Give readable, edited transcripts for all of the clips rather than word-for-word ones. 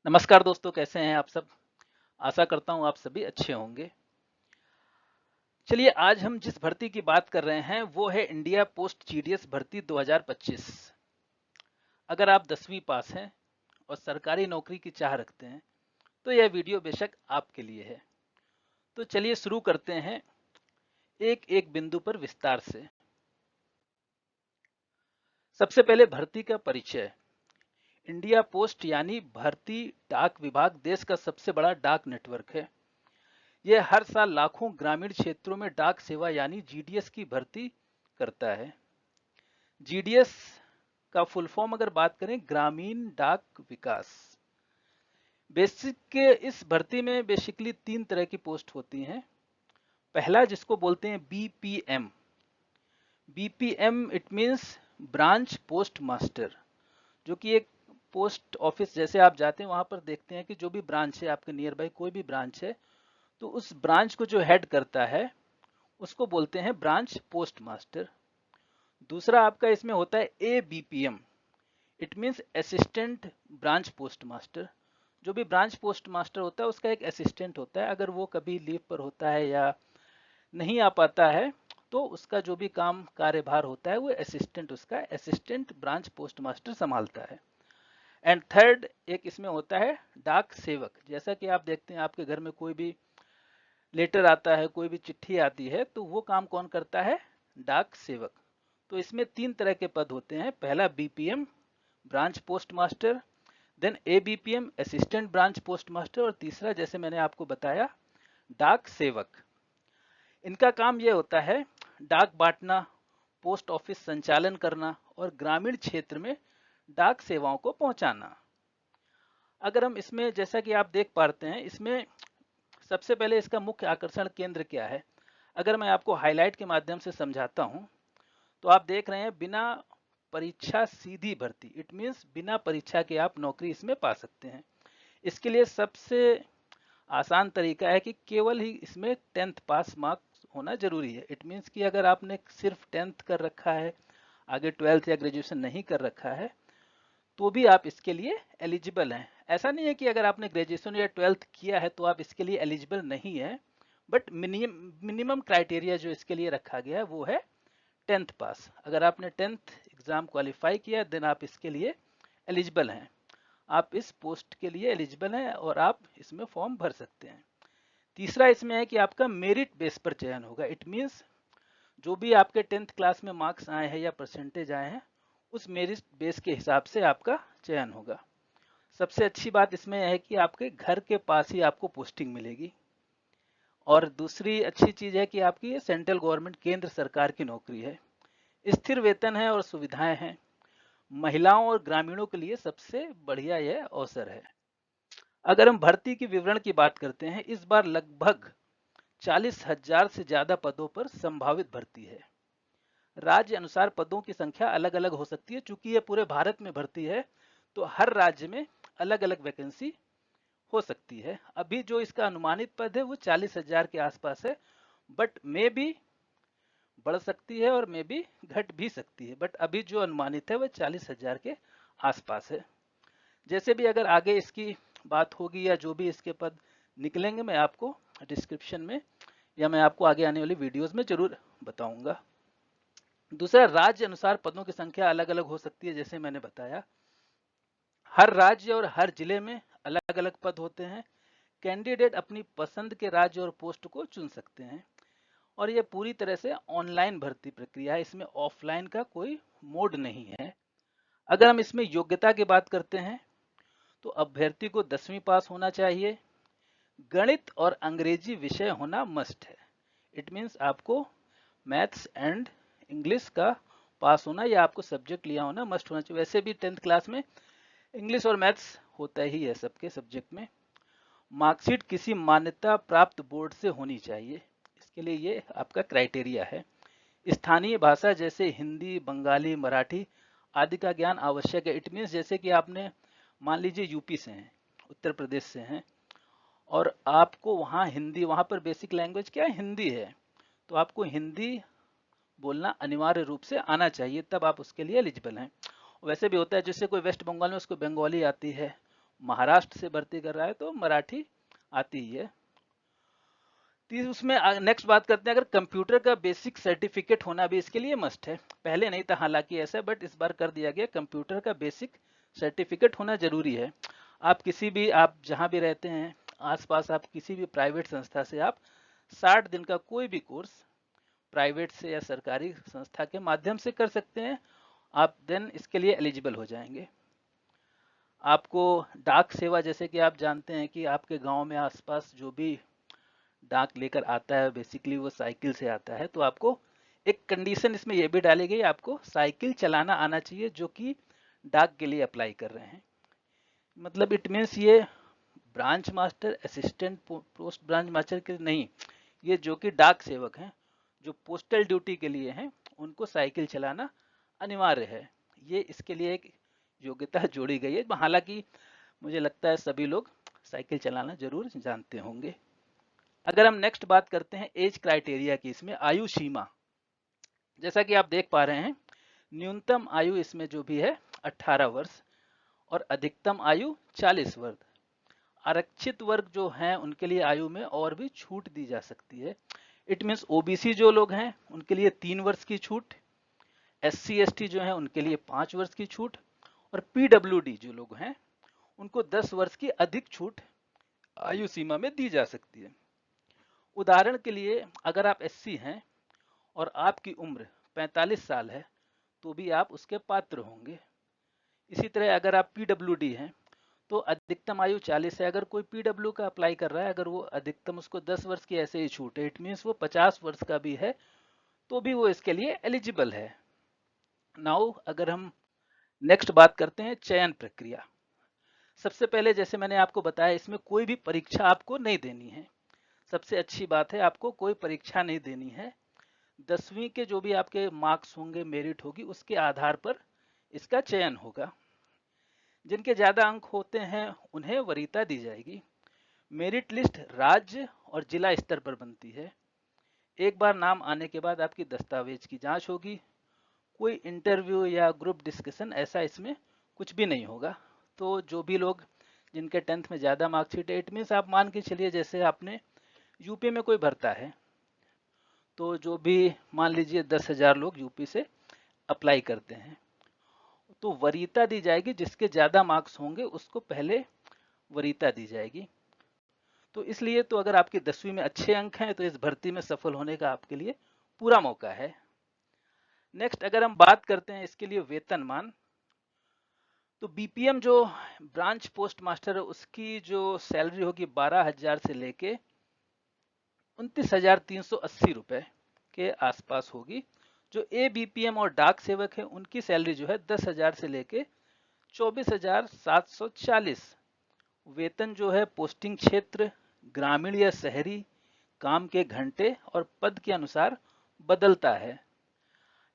नमस्कार दोस्तों, कैसे हैं आप सब। आशा करता हूं आप सभी अच्छे होंगे। चलिए, आज हम जिस भर्ती की बात कर रहे हैं वो है इंडिया पोस्ट जीडीएस भर्ती 2025। अगर आप 10वीं पास हैं और सरकारी नौकरी की चाह रखते हैं तो यह वीडियो बेशक आपके लिए है। तो चलिए शुरू करते हैं एक एक बिंदु पर विस्तार से। सबसे पहले भर्ती का परिचय। इंडिया पोस्ट यानी भारतीय डाक विभाग देश का सबसे बड़ा डाक नेटवर्क है। यह हर साल लाखों ग्रामीण क्षेत्रों में डाक सेवा यानी जीडीएस की भर्ती करता है। जीडीएस का फुल फॉर्म अगर बात करें, ग्रामीण डाक विकास। बेसिक के इस भर्ती में बेसिकली 3 तरह की पोस्ट होती हैं। पहला जिसको बोलते हैं BPM. BPM it means branch post master, जो कि एक पोस्ट ऑफिस जैसे आप जाते हैं वहां पर देखते हैं कि जो भी ब्रांच है आपके नियर बाई, कोई भी ब्रांच है तो उस ब्रांच को जो हेड करता है उसको बोलते हैं ब्रांच पोस्ट मास्टर। दूसरा आपका इसमें होता है ABPM. It means assistant branch post master. जो भी ब्रांच पोस्ट मास्टर होता है उसका एक असिस्टेंट होता है। अगर वो कभी लीव पर होता है या नहीं आ पाता है तो उसका जो भी काम कार्यभार होता है वो असिस्टेंट, उसका असिस्टेंट ब्रांच पोस्ट मास्टर संभालता है। एंड थर्ड एक इसमें होता है डाक सेवक। जैसा कि आप देखते हैं आपके घर में कोई भी लेटर आता है, कोई भी चिट्ठी आती है तो वो काम कौन करता है? डाक सेवक। तो इसमें 3 तरह के पद होते हैं। पहला BPM branch post master, then ABPM assistant branch post master, और तीसरा जैसे मैंने आपको बताया डाक सेवक। इनका काम यह होता है डाक बांटना, पोस्ट ऑफिस संचालन करना और ग्रामीण क्षेत्र में डाक सेवाओं को पहुंचाना। अगर हम इसमें जैसा कि आप देख पाते हैं, इसमें सबसे पहले इसका मुख्य आकर्षण केंद्र क्या है, अगर मैं आपको हाईलाइट के माध्यम से समझाता हूं तो आप देख रहे हैं बिना परीक्षा सीधी भर्ती। इट मींस बिना परीक्षा के आप नौकरी इसमें पा सकते हैं। इसके लिए सबसे आसान तरीका है कि केवल ही इसमें 10th पास मार्क्स होना जरूरी है। इट मींस कि अगर आपने सिर्फ 10th कर रखा है, आगे 12th या ग्रेजुएशन नहीं कर रखा है, तो भी आप इसके लिए एलिजिबल हैं। ऐसा नहीं है कि अगर आपने ग्रेजुएशन या 12th किया है तो आप इसके लिए एलिजिबल नहीं है, बट मिनिमम क्राइटेरिया जो इसके लिए रखा गया है वो है 10th पास। अगर आपने 10th एग्जाम क्वालिफाई किया देन आप इसके लिए एलिजिबल हैं। आप इस पोस्ट के लिए एलिजिबल हैं और आप इसमें फॉर्म भर सकते हैं। तीसरा इसमें है कि आपका मेरिट बेस पर चयन होगा। इट मींस जो भी आपके 10th क्लास में मार्क्स आए हैं या परसेंटेज आए हैं उस मेरिट बेस के हिसाब से आपका चयन होगा। सबसे अच्छी बात इसमें है कि आपके घर के पास ही आपको पोस्टिंग मिलेगी। और दूसरी अच्छी चीज है कि आपकी ये सेंट्रल गवर्नमेंट, केंद्र सरकार की नौकरी है। स्थिर वेतन है और सुविधाएं हैं। महिलाओं और ग्रामीणों के लिए सबसे बढ़िया यह अवसर है। अगर हम भर्ती की विवरण की बात करते हैं, इस बार लगभग 40,000 से ज्यादा पदों पर संभावित भर्ती है। राज्य अनुसार पदों की संख्या अलग अलग हो सकती है। चूंकि ये पूरे भारत में भर्ती है तो हर राज्य में अलग अलग वैकेंसी हो सकती है। अभी जो इसका अनुमानित पद है वो 40,000 के आसपास है, बट मे भी बढ़ सकती है और मे भी घट भी सकती है। बट अभी जो अनुमानित है वह 40,000 के आसपास है। जैसे भी अगर आगे इसकी बात होगी या जो भी इसके पद निकलेंगे मैं आपको डिस्क्रिप्शन में या मैं आपको आगे आने वाली वीडियोस में जरूर बताऊंगा। दूसरा, राज्य अनुसार पदों की संख्या अलग अलग हो सकती है। जैसे मैंने बताया, हर राज्य और हर जिले में अलग अलग पद होते हैं। कैंडिडेट अपनी पसंद के राज्य और पोस्ट को चुन सकते हैं और यह पूरी तरह से ऑनलाइन भर्ती प्रक्रिया है। इसमें ऑफलाइन का कोई मोड नहीं है। अगर हम इसमें योग्यता की बात करते हैं तो अभ्यर्थी को 10वीं पास होना चाहिए। गणित और अंग्रेजी विषय होना मस्ट है। इट मीन्स आपको मैथ्स एंड इंग्लिश का पास होना या आपको सब्जेक्ट लिया होना मस्ट होना चाहिए। वैसे भी 10th क्लास में इंग्लिश और मैथ्स होता ही है सबके सब्जेक्ट में। मार्कशीट किसी मान्यता प्राप्त बोर्ड से होनी चाहिए। इसके लिए ये आपका क्राइटेरिया है। स्थानीय भाषा जैसे हिंदी, बंगाली, मराठी आदि का ज्ञान आवश्यक है। इट मीन्स जैसे कि आपने मान लीजिए यूपी से हैं, उत्तर प्रदेश से हैं और आपको वहाँ हिंदी, वहाँ पर बेसिक लैंग्वेज क्या है? हिंदी है। तो आपको हिंदी बोलना अनिवार्य रूप से आना चाहिए, तब आप उसके लिए एलिजिबल हैं। वैसे भी होता है जैसे कोई वेस्ट बंगाल में उसको बंगाली आती है, महाराष्ट्र से भर्ती कर रहा है तो मराठी आती ही है। उसमें नेक्स्ट बात करते हैं, अगर कंप्यूटर का बेसिक सर्टिफिकेट होना भी इसके लिए मस्ट है। पहले नहीं था हालांकि ऐसा, बट इस बार कर दिया गया, कंप्यूटर का बेसिक सर्टिफिकेट होना जरूरी है। आप किसी भी, आप जहां भी रहते हैं आसपास, आप किसी भी प्राइवेट संस्था से आप 60 दिन का कोई भी कोर्स प्राइवेट से या सरकारी संस्था के माध्यम से कर सकते हैं। आप देन इसके लिए एलिजिबल हो जाएंगे। आपको डाक सेवा, जैसे कि आप जानते हैं कि आपके गांव में आसपास जो भी डाक लेकर आता है बेसिकली वो साइकिल से आता है, तो आपको एक कंडीशन इसमें यह भी डाली गई, आपको साइकिल चलाना आना चाहिए जो कि डाक के लिए अप्लाई कर रहे हैं। मतलब इट मीन्स ये branch master, assistant post branch master के नहीं, ये जो कि डाक सेवक हैं जो पोस्टल ड्यूटी के लिए हैं, उनको साइकिल चलाना अनिवार्य है। ये इसके लिए एक योग्यता जोड़ी गई है। हालांकि मुझे लगता है सभी लोग साइकिल चलाना जरूर जानते होंगे। अगर हम नेक्स्ट बात करते हैं एज क्राइटेरिया की, इसमें आयु सीमा, जैसा कि आप देख पा रहे हैं, न्यूनतम आयु इसमें जो भी है 18 वर्ष और अधिकतम आयु 40 वर्ष। आरक्षित वर्ग जो हैं उनके लिए आयु में और भी छूट दी जा सकती है। इट मीन्स ओबीसी जो लोग हैं उनके लिए 3 वर्ष की छूट, एससी एसटी जो है उनके लिए 5 वर्ष की छूट, और पीडब्ल्यूडी जो लोग हैं उनको 10 वर्ष की अधिक छूट आयु सीमा में दी जा सकती है। उदाहरण के लिए अगर आप एससी हैं और आपकी उम्र 45 साल है तो भी आप उसके पात्र होंगे। इसी तरह अगर आप पीडब्ल्यूडी हैं तो अधिकतम आयु 40 है, अगर कोई पीडब्ल्यू का अप्लाई कर रहा है, अगर वो अधिकतम उसको 10 वर्ष की ऐसे ही छूट है, इट मीन्स वो 50 वर्ष का भी है तो भी वो इसके लिए एलिजिबल है। नाउ अगर हम नेक्स्ट बात करते हैं चयन प्रक्रिया। सबसे पहले जैसे मैंने आपको बताया, इसमें कोई भी परीक्षा आपको नहीं देनी है। सबसे अच्छी बात है, आपको कोई परीक्षा नहीं देनी है। 10वीं के जो भी आपके मार्क्स होंगे, मेरिट होगी, उसके आधार पर इसका चयन होगा। जिनके ज्यादा अंक होते हैं उन्हें वरीयता दी जाएगी। मेरिट लिस्ट राज्य और जिला स्तर पर बनती है। एक बार नाम आने के बाद आपकी दस्तावेज की जांच होगी। कोई इंटरव्यू या ग्रुप डिस्कशन ऐसा इसमें कुछ भी नहीं होगा। तो जो भी लोग जिनके 10th में ज़्यादा मार्कशीट है, इट मीन्स आप मान के चलिए जैसे आपने यूपी में कोई भरता है तो जो भी मान लीजिए 10,000 लोग यूपी से अप्लाई करते हैं तो वरीयता दी जाएगी, जिसके ज़्यादा मार्क्स होंगे उसको पहले वरीयता दी जाएगी। तो इसलिए तो अगर आपकी 10वीं में अच्छे अंक हैं तो इस भर्ती में सफल होने का आपके लिए पूरा मौका है। नेक्स्ट अगर हम बात करते हैं इसके लिए वेतनमान, तो बीपीएम जो ब्रांच पोस्ट मास्टर है उसकी जो सैलरी होगी 12,000 से लेके 29,380 रुपए के आसपास होगी। जो ए बीपीएम और डाक सेवक है उनकी सैलरी जो है 10,000 से लेके 24,740। वेतन जो है पोस्टिंग क्षेत्र, ग्रामीण या शहरी, काम के घंटे और पद के अनुसार बदलता है।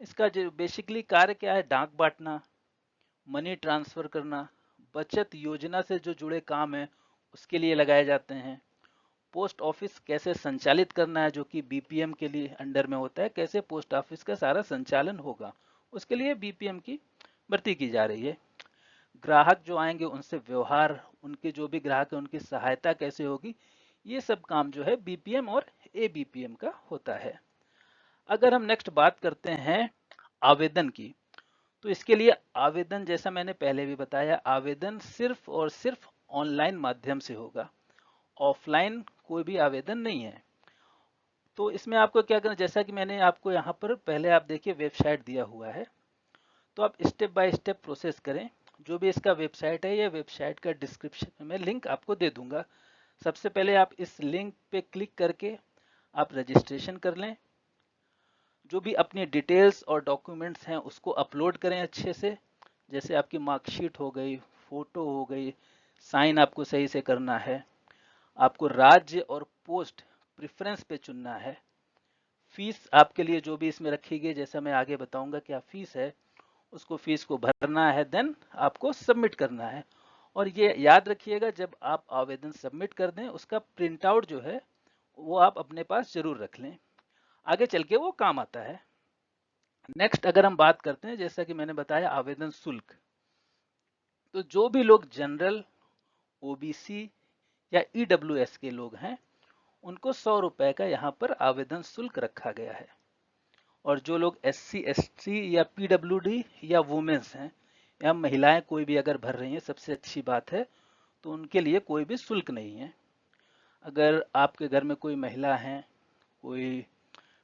इसका जो बेसिकली कार्य क्या है, डाक बांटना, मनी ट्रांसफर करना, बचत योजना से जो जुड़े काम है उसके लिए लगाए जाते हैं। पोस्ट ऑफिस कैसे संचालित करना है जो कि बीपीएम के लिए अंडर में होता है, कैसे पोस्ट ऑफिस का सारा संचालन होगा उसके लिए बीपीएम की भर्ती की जा रही है। ग्राहक जो आएंगे उनसे व्यवहार, उनके जो भी ग्राहक है उनकी सहायता कैसे होगी, ये सब काम जो है बीपीएम और एबीपीएम का होता है। अगर हम नेक्स्ट बात करते हैं आवेदन की, तो इसके लिए आवेदन जैसा मैंने पहले भी बताया, आवेदन सिर्फ और सिर्फ ऑनलाइन माध्यम से होगा, ऑफलाइन कोई भी आवेदन नहीं है। तो इसमें आपको क्या करना, जैसा कि मैंने आपको यहाँ पर पहले आप देखिए वेबसाइट दिया हुआ है, तो आप स्टेप बाय स्टेप प्रोसेस करें। जो भी इसका वेबसाइट है, ये वेबसाइट का डिस्क्रिप्शन में लिंक आपको दे दूंगा। सबसे पहले आप इस लिंक पे क्लिक करके आप रजिस्ट्रेशन कर लें। जो भी अपनी डिटेल्स और डॉक्यूमेंट्स हैं उसको अपलोड करें अच्छे से, जैसे आपकी मार्कशीट हो गई, फोटो हो गई, साइन आपको सही से करना है। आपको राज्य और पोस्ट प्रेफरेंस पे चुनना है। फीस आपके लिए जो भी इसमें रखी गई, जैसा मैं आगे बताऊंगा क्या फीस है, उसको फीस को भरना है, देन आपको सबमिट करना है। और ये याद रखिएगा, जब आप आवेदन सबमिट कर दें उसका प्रिंट आउट जो है वो आप अपने पास जरूर रख लें, आगे चल के वो काम आता है। नेक्स्ट अगर हम बात करते हैं, जैसा कि मैंने बताया आवेदन शुल्क, तो जो भी लोग जनरल ओबीसी या ईडब्ल्यूएस के लोग हैं, उनको 100 रुपए का यहाँ पर आवेदन शुल्क रखा गया है। और जो लोग एससी एसटी या पीडब्ल्यूडी या वुमेन्स हैं या महिलाएं कोई भी अगर भर रही हैं, सबसे अच्छी बात है, तो उनके लिए कोई भी शुल्क नहीं है। अगर आपके घर में कोई महिला है, कोई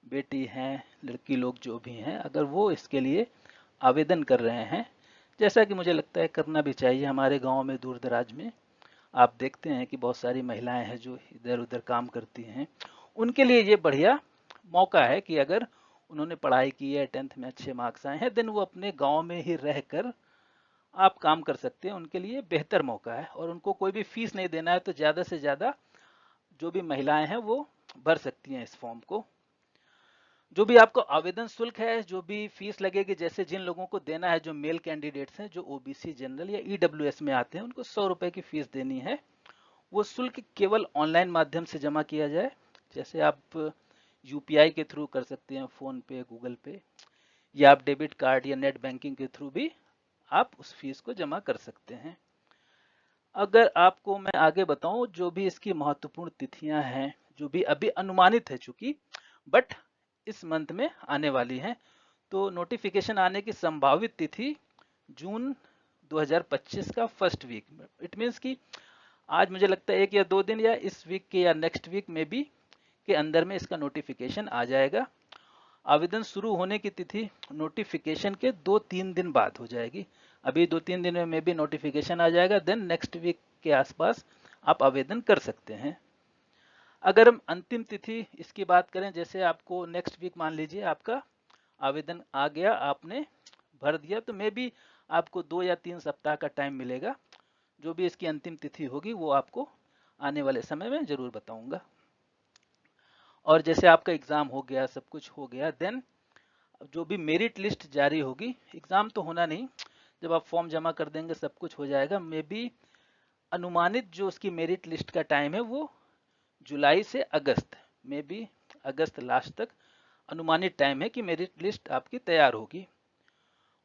बेटी हैं, लड़की लोग जो भी हैं, अगर वो इसके लिए आवेदन कर रहे हैं, जैसा कि मुझे लगता है करना भी चाहिए। हमारे गांव में दूर दराज में आप देखते हैं कि बहुत सारी महिलाएं हैं जो इधर उधर काम करती हैं, उनके लिए ये बढ़िया मौका है कि अगर उन्होंने पढ़ाई की है, 10th में अच्छे मार्क्स आए हैं, देन वो अपने गांव में ही रहकर आप काम कर सकते हैं। उनके लिए बेहतर मौका है और उनको कोई भी फीस नहीं देना है, तो ज़्यादा से ज़्यादा जो भी महिलाएं हैं वो भर सकती हैं इस फॉर्म को। जो भी आपको आवेदन शुल्क है, जो भी फीस लगेगी, जैसे जिन लोगों को देना है, जो मेल कैंडिडेट्स हैं, जो ओबीसी जनरल या ईडब्ल्यूएस में आते हैं, उनको 100 रुपए की फीस देनी है। वो शुल्क केवल ऑनलाइन माध्यम से जमा किया जाए। जैसे आप यूपीआई के थ्रू कर सकते हैं, फोन पे, गूगल पे, या आप डेबिट कार्ड या नेट बैंकिंग के थ्रू भी आप उस फीस को जमा कर सकते हैं। अगर आपको मैं आगे बताऊं, जो भी इसकी महत्वपूर्ण तिथियां हैं, जो भी अभी अनुमानित है चूंकि, बट इस मंथ में आने वाली हैं, तो नोटिफिकेशन आने की संभावित तिथि जून 2025 का फर्स्ट वीक। इट मीन्स कि आज मुझे लगता है 1 या 2 दिन या इस वीक के या नेक्स्ट वीक में भी के अंदर में इसका नोटिफिकेशन आ जाएगा। आवेदन शुरू होने की तिथि नोटिफिकेशन के 2-3 दिन बाद हो जाएगी। अभी 2-3 दिन में भी नोटिफिकेशन आ जाएगा, देन नेक्स्ट वीक के आसपास आप आवेदन कर सकते हैं। अगर हम अंतिम तिथि इसकी बात करें, जैसे आपको नेक्स्ट वीक मान लीजिए आपका आवेदन आ गया, आपने भर दिया, तो मे बी आपको 2 या 3 सप्ताह का टाइम मिलेगा। जो भी इसकी अंतिम तिथि होगी वो आपको आने वाले समय में जरूर बताऊंगा। और जैसे आपका एग्जाम हो गया, सब कुछ हो गया, देन जो भी मेरिट लिस्ट जारी होगी, एग्जाम तो होना नहीं, जब आप फॉर्म जमा कर देंगे सब कुछ हो जाएगा। मे बी अनुमानित जो उसकी मेरिट लिस्ट का टाइम है वो जुलाई से अगस्त, मे बी अगस्त लास्ट तक अनुमानित टाइम है कि मेरिट लिस्ट आपकी तैयार होगी।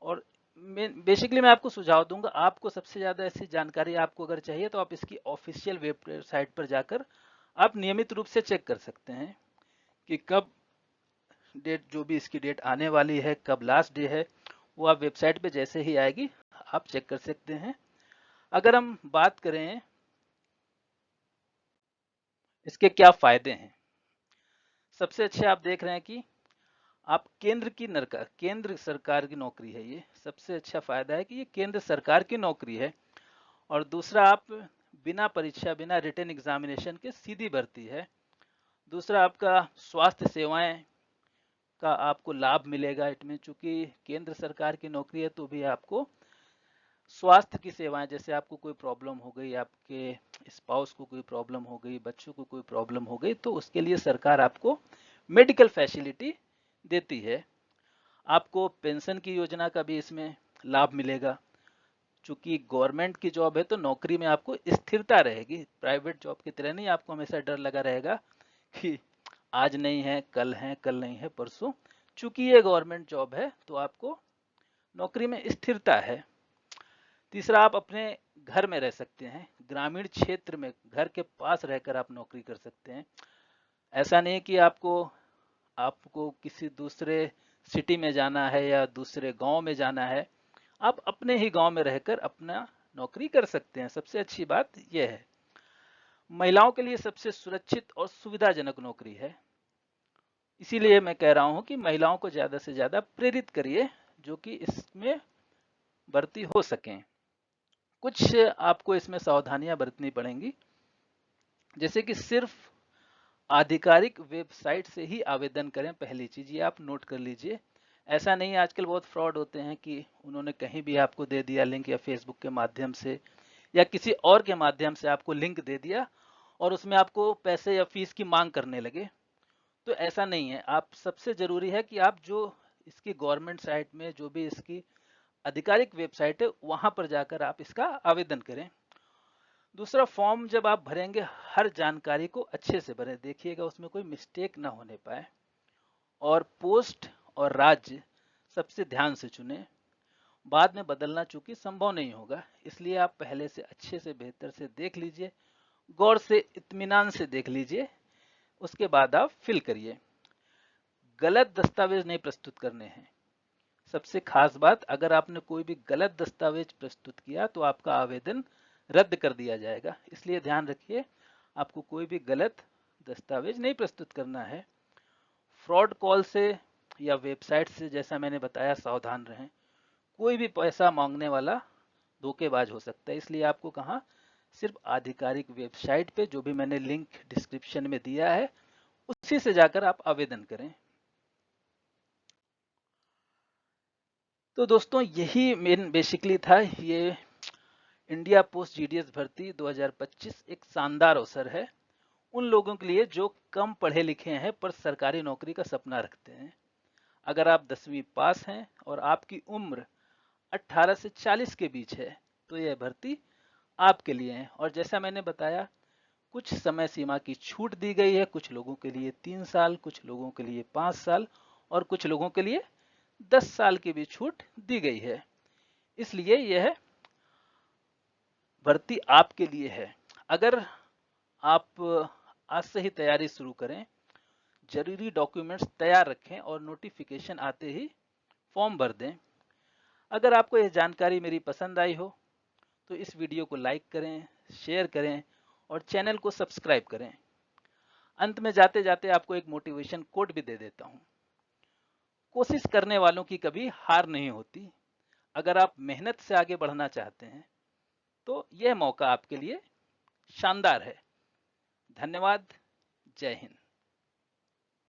और बेसिकली मैं आपको सुझाव दूंगा, आपको सबसे ज़्यादा ऐसी जानकारी आपको अगर चाहिए तो आप इसकी ऑफिशियल वेबसाइट पर जाकर आप नियमित रूप से चेक कर सकते हैं कि कब डेट, जो भी इसकी डेट आने वाली है, कब लास्ट डे है, वो आप वेबसाइट पे जैसे ही आएगी आप चेक कर सकते हैं। अगर हम बात करें इसके क्या फायदे हैं, सबसे अच्छे आप देख रहे हैं कि आप केंद्र सरकार की नौकरी है, ये सबसे अच्छा फायदा है कि ये केंद्र सरकार की नौकरी है। और दूसरा, आप बिना परीक्षा, बिना रिटन एग्जामिनेशन के सीधी भर्ती है। दूसरा, आपका स्वास्थ्य सेवाएं का आपको लाभ मिलेगा। इसमें चूंकि केंद्र सरकार की नौकरी है तो भी आपको स्वास्थ्य की सेवाएं, जैसे आपको कोई प्रॉब्लम हो गई, आपके स्पाउस को कोई प्रॉब्लम हो गई, बच्चों को कोई प्रॉब्लम हो गई, तो उसके लिए सरकार आपको मेडिकल फैसिलिटी देती है। आपको पेंशन की योजना का भी इसमें लाभ मिलेगा। चूंकि गवर्नमेंट की जॉब है तो नौकरी में आपको स्थिरता रहेगी, प्राइवेट जॉब की तरह नहीं आपको हमेशा डर लगा रहेगा कि आज नहीं है, कल है, कल नहीं है, परसों। चूंकि ये गवर्नमेंट जॉब है तो आपको नौकरी में स्थिरता है। तीसरा, आप अपने घर में रह सकते हैं, ग्रामीण क्षेत्र में घर के पास रहकर आप नौकरी कर सकते हैं। ऐसा नहीं कि आपको आपको किसी दूसरे सिटी में जाना है या दूसरे गांव में जाना है, आप अपने ही गांव में रहकर अपना नौकरी कर सकते हैं। सबसे अच्छी बात यह है। महिलाओं के लिए सबसे सुरक्षित और सुविधाजनक नौकरी है, इसीलिए मैं कह रहा हूं कि महिलाओं को ज्यादा से ज्यादा प्रेरित करिए जो कि इसमें भर्ती हो सकें। कुछ आपको इसमें सावधानियां बरतनी पड़ेंगी, जैसे कि सिर्फ आधिकारिक वेबसाइट से ही आवेदन करें। पहली चीज ये आप नोट कर लीजिए। ऐसा नहीं है, आजकल बहुत फ्रॉड होते हैं कि उन्होंने कहीं भी आपको दे दिया लिंक, या फेसबुक के माध्यम से या किसी और के माध्यम से आपको लिंक दे दिया और उसमें आपको पैसे या फीस की मांग करने लगे। तो ऐसा नहीं है। आप, सबसे जरूरी है कि आप जो इसकी गवर्नमेंट साइट में, जो भी इसकी आधिकारिक वेबसाइट है, वहां पर जाकर आप इसका आवेदन करें। दूसरा, फॉर्म जब आप भरेंगे हर जानकारी को अच्छे से भरें, देखिएगा उसमें कोई मिस्टेक ना होने पाए। और पोस्ट और राज्य सबसे ध्यान से चुने। बाद में बदलना चूंकि संभव नहीं होगा, इसलिए आप पहले से अच्छे से बेहतर से देख लीजिए, गौर से इत्मीनान से देख लीजिए, उसके बाद आप फिल करिए। गलत दस्तावेज नहीं प्रस्तुत करने हैं। सबसे खास बात, अगर आपने कोई भी गलत दस्तावेज प्रस्तुत किया तो आपका आवेदन रद्द कर दिया जाएगा, इसलिए ध्यान रखिए आपको कोई भी गलत दस्तावेज नहीं प्रस्तुत करना है। फ्रॉड कॉल से या वेबसाइट से, जैसा मैंने बताया, सावधान रहें। कोई भी पैसा मांगने वाला धोखेबाज हो सकता है, इसलिए आपको कहा, सिर्फ आधिकारिक वेबसाइट पे, जो भी मैंने लिंक डिस्क्रिप्शन में दिया है, उसी से जाकर आप आवेदन करें। तो दोस्तों यही मेन बेसिकली था। ये इंडिया पोस्ट जीडीएस भर्ती 2025 एक शानदार अवसर है उन लोगों के लिए जो कम पढ़े लिखे हैं पर सरकारी नौकरी का सपना रखते हैं। अगर आप 10वीं पास हैं और आपकी उम्र 18 से 40 के बीच है तो यह भर्ती आपके लिए है। और जैसा मैंने बताया, कुछ समय सीमा की छूट दी गई है, कुछ लोगों के लिए 3 साल, कुछ लोगों के लिए 5 साल और कुछ लोगों के लिए 10 साल की भी छूट दी गई है। इसलिए यह भर्ती आपके लिए है। अगर आप आज से ही तैयारी शुरू करें, जरूरी डॉक्यूमेंट्स तैयार रखें और नोटिफिकेशन आते ही फॉर्म भर दें। अगर आपको यह जानकारी मेरी पसंद आई हो तो इस वीडियो को लाइक करें, शेयर करें और चैनल को सब्सक्राइब करें। अंत में जाते जाते आपको एक मोटिवेशन कोट भी दे देता हूं। कोशिश करने वालों की कभी हार नहीं होती। अगर आप मेहनत से आगे बढ़ना चाहते हैं तो यह मौका आपके लिए शानदार है। धन्यवाद। जय हिंद।